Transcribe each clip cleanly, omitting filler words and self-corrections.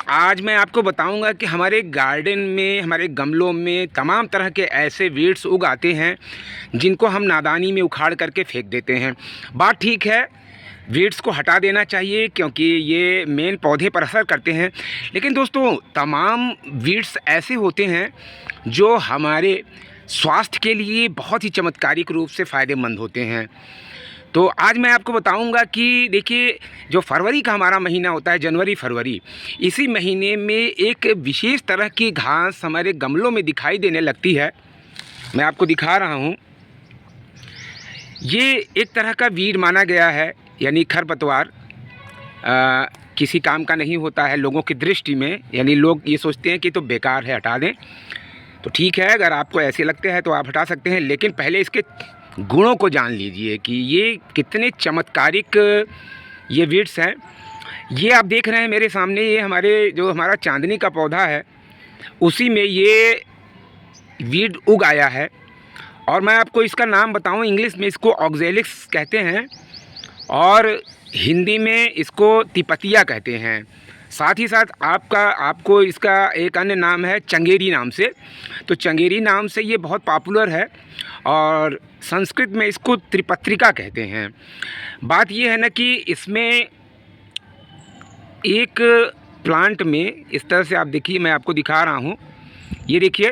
आज मैं आपको बताऊंगा कि हमारे गार्डन में, हमारे गमलों में तमाम तरह के ऐसे वीड्स उग आते हैं जिनको हम नादानी में उखाड़ करके फेंक देते हैं। बात ठीक है, वीड्स को हटा देना चाहिए क्योंकि ये मेन पौधे पर असर करते हैं। लेकिन दोस्तों, तमाम वीड्स ऐसे होते हैं जो हमारे स्वास्थ्य के लिए बहुत ही चमत्कारिक रूप से फ़ायदेमंद होते हैं। तो आज मैं आपको बताऊंगा कि देखिए, जो फरवरी का हमारा महीना होता है, जनवरी फरवरी, इसी महीने में एक विशेष तरह की घास हमारे गमलों में दिखाई देने लगती है। मैं आपको दिखा रहा हूँ। ये एक तरह का वीड माना गया है, यानी खरपतवार किसी काम का नहीं होता है लोगों की दृष्टि में। यानी लोग ये सोचते हैं कि तो बेकार है, हटा दें। तो ठीक है, अगर आपको ऐसे लगते हैं तो आप हटा सकते हैं, लेकिन पहले इसके गुणों को जान लीजिए कि ये कितने चमत्कारिक ये वीड्स हैं। ये आप देख रहे हैं मेरे सामने, ये हमारा चांदनी का पौधा है, उसी में ये वीड उग आया है। और मैं आपको इसका नाम बताऊं, इंग्लिश में इसको ऑक्जेलिक्स कहते हैं और हिंदी में इसको तिपतिया कहते हैं। साथ ही साथ आपको इसका एक अन्य नाम है चंगेरी नाम से। तो चंगेरी नाम से ये बहुत पॉपुलर है और संस्कृत में इसको त्रिपत्रिका कहते हैं। बात ये है ना कि इसमें एक प्लांट में इस तरह से आप देखिए, मैं आपको दिखा रहा हूँ। ये देखिए,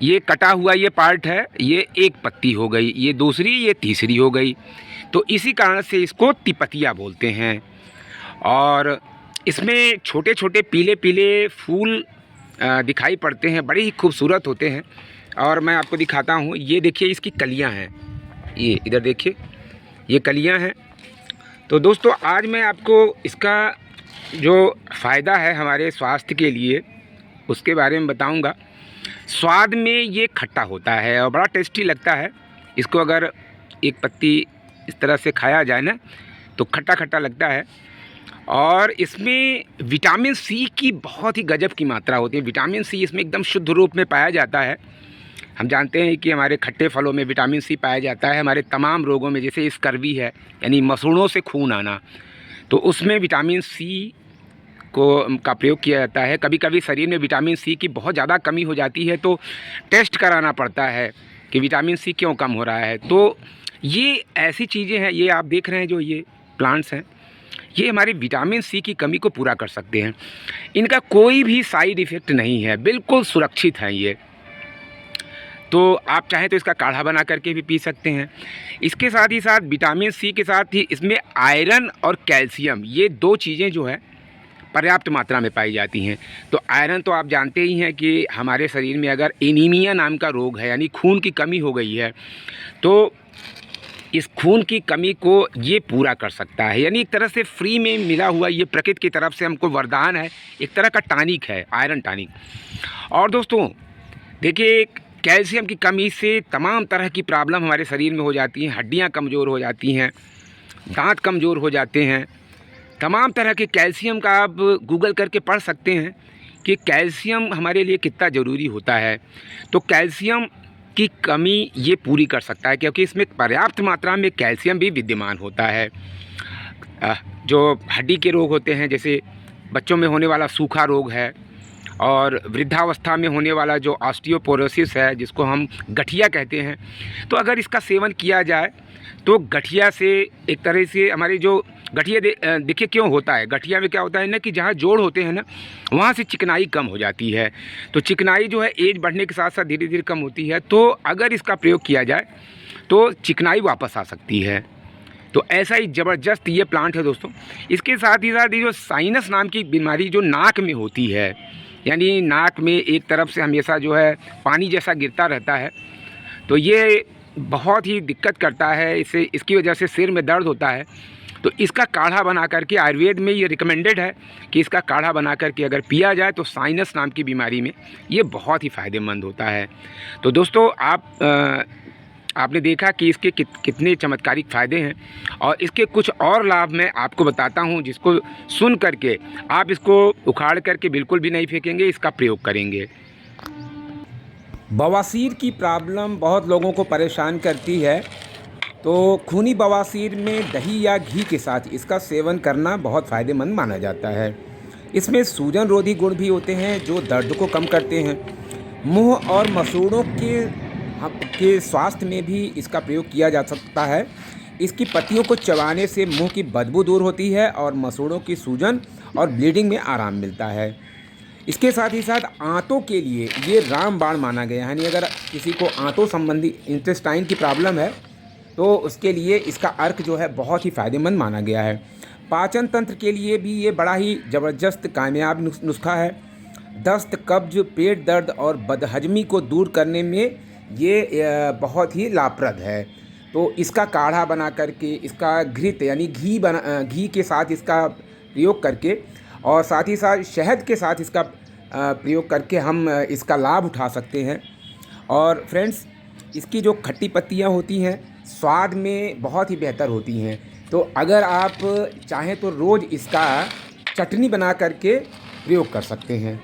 ये कटा हुआ ये पार्ट है, ये एक पत्ती हो गई, ये दूसरी, ये तीसरी हो गई। तो इसी कारण से इसको तिपतिया बोलते हैं। और इसमें छोटे छोटे पीले पीले फूल दिखाई पड़ते हैं, बड़े ही खूबसूरत होते हैं। और मैं आपको दिखाता हूँ, ये देखिए इसकी कलियाँ हैं, ये इधर देखिए, ये कलियाँ हैं। तो दोस्तों, आज मैं आपको इसका जो फ़ायदा है हमारे स्वास्थ्य के लिए उसके बारे में बताऊँगा। स्वाद में ये खट्टा होता है और बड़ा टेस्टी लगता है। इसको अगर एक पत्ती इस तरह से खाया जाए ना तो खट्टा खट्टा लगता है। और इसमें विटामिन सी की बहुत ही गजब की मात्रा होती है। विटामिन सी इसमें एकदम शुद्ध रूप में पाया जाता है। हम जानते हैं कि हमारे खट्टे फलों में विटामिन सी पाया जाता है। हमारे तमाम रोगों में, जैसे स्कर्वी है यानी मसूड़ों से खून आना, तो उसमें विटामिन सी का प्रयोग किया जाता है। कभी कभी शरीर में विटामिन सी की बहुत ज़्यादा कमी हो जाती है तो टेस्ट कराना पड़ता है कि विटामिन सी क्यों कम हो रहा है। तो ये ऐसी चीज़ें हैं, ये आप देख रहे हैं जो ये प्लांट्स हैं, ये हमारे विटामिन सी की कमी को पूरा कर सकते हैं। इनका कोई भी साइड इफ़ेक्ट नहीं है, बिल्कुल सुरक्षित है ये। तो आप चाहें तो इसका काढ़ा बना करके भी पी सकते हैं। इसके साथ ही साथ विटामिन सी के साथ ही इसमें आयरन और कैल्शियम, ये दो चीज़ें जो है पर्याप्त मात्रा में पाई जाती हैं। तो आयरन तो आप जानते ही हैं कि हमारे शरीर में अगर एनीमिया नाम का रोग है, यानी खून की कमी हो गई है, तो इस खून की कमी को ये पूरा कर सकता है। यानी एक तरह से फ्री में मिला हुआ ये प्रकृति की तरफ से हमको वरदान है, एक तरह का टॉनिक है, आयरन टॉनिक। और दोस्तों देखिए, कैल्शियम की कमी से तमाम तरह की प्रॉब्लम हमारे शरीर में हो जाती हैं। हड्डियां कमज़ोर हो जाती हैं, दांत कमज़ोर हो जाते हैं। तमाम तरह के कैल्शियम का आप गूगल करके पढ़ सकते हैं कि कैल्शियम हमारे लिए कितना ज़रूरी होता है। तो कैल्शियम की कमी ये पूरी कर सकता है क्योंकि इसमें पर्याप्त मात्रा में कैल्शियम भी विद्यमान होता है। जो हड्डी के रोग होते हैं, जैसे बच्चों में होने वाला सूखा रोग है और वृद्धावस्था में होने वाला जो ऑस्टियोपोरोसिस है, जिसको हम गठिया कहते हैं, तो अगर इसका सेवन किया जाए तो गठिया से एक तरह से हमारी जो गठिया देखिए क्यों होता है, गठिया में क्या होता है ना कि जहाँ जोड़ होते हैं ना, वहाँ से चिकनाई कम हो जाती है। तो चिकनाई जो है एज बढ़ने के साथ साथ धीरे धीरे कम होती है। तो अगर इसका प्रयोग किया जाए तो चिकनाई वापस आ सकती है। तो ऐसा ही ज़बरदस्त ये प्लांट है दोस्तों। इसके साथ ही साथ ये जो साइनस नाम की बीमारी जो नाक में होती है, यानी नाक में एक तरफ से हमेशा जो है पानी जैसा गिरता रहता है, तो ये बहुत ही दिक्कत करता है। इसकी वजह से सिर में दर्द होता है। तो इसका काढ़ा बना करके, आयुर्वेद में ये रिकमेंडेड है कि इसका काढ़ा बना करके अगर पिया जाए तो साइनस नाम की बीमारी में ये बहुत ही फ़ायदेमंद होता है। तो दोस्तों, आपने देखा कि इसके कितने चमत्कारिक फ़ायदे हैं और इसके कुछ और लाभ मैं आपको बताता हूं, जिसको सुन करके आप इसको उखाड़ करके बिल्कुल भी नहीं फेंकेंगे, इसका प्रयोग करेंगे। बवासीर की प्रॉब्लम बहुत लोगों को परेशान करती है। तो खूनी बवासीर में दही या घी के साथ इसका सेवन करना बहुत फ़ायदेमंद माना जाता है। इसमें सूजन रोधी गुण भी होते हैं जो दर्द को कम करते हैं। मुंह और मसूड़ों के स्वास्थ्य में भी इसका प्रयोग किया जा सकता है। इसकी पत्तियों को चबाने से मुंह की बदबू दूर होती है और मसूड़ों की सूजन और ब्लीडिंग में आराम मिलता है। इसके साथ ही साथ आंतों के लिए ये रामबाण माना गया है, यानी अगर किसी को आंतों संबंधी इंटेस्टाइन की प्रॉब्लम है तो उसके लिए इसका अर्क जो है बहुत ही फ़ायदेमंद माना गया है। पाचन तंत्र के लिए भी ये बड़ा ही ज़बरदस्त कामयाब नुस्खा है। दस्त, कब्ज, पेट दर्द और बदहजमी को दूर करने में ये बहुत ही लाभप्रद है। तो इसका काढ़ा बना करके, इसका घृत यानी घी के साथ इसका प्रयोग करके और साथ ही साथ शहद के साथ इसका प्रयोग करके हम इसका लाभ उठा सकते हैं। और फ्रेंड्स, इसकी जो खट्टी पत्तियाँ होती हैं स्वाद में बहुत ही बेहतर होती हैं। तो अगर आप चाहें तो रोज़ इसका चटनी बना करके प्रयोग कर सकते हैं।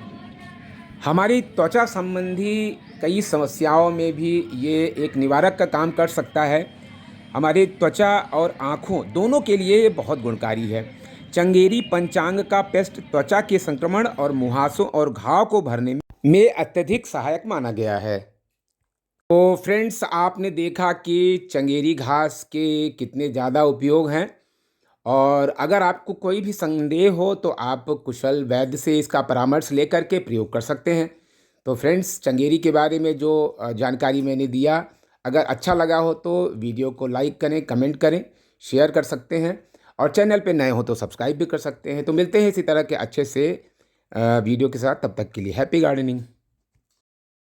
हमारी त्वचा संबंधी कई समस्याओं में भी ये एक निवारक का काम कर सकता है। हमारी त्वचा और आँखों दोनों के लिए ये बहुत गुणकारी है। चंगेरी पंचांग का पेस्ट त्वचा के संक्रमण और मुहासों और घाव को भरने में अत्यधिक सहायक माना गया है। तो फ्रेंड्स, आपने देखा कि चंगेरी घास के कितने ज़्यादा उपयोग हैं, और अगर आपको कोई भी संदेह हो तो आप कुशल वैद्य से इसका परामर्श लेकर के प्रयोग कर सकते हैं। तो फ्रेंड्स, चंगेरी के बारे में जो जानकारी मैंने दिया, अगर अच्छा लगा हो तो वीडियो को लाइक करें, कमेंट करें, शेयर कर सकते हैं, और चैनल पे नए हो तो सब्सक्राइब भी कर सकते हैं। तो मिलते हैं इसी तरह के अच्छे से वीडियो के साथ, तब तक के लिए हैप्पी गार्डनिंग।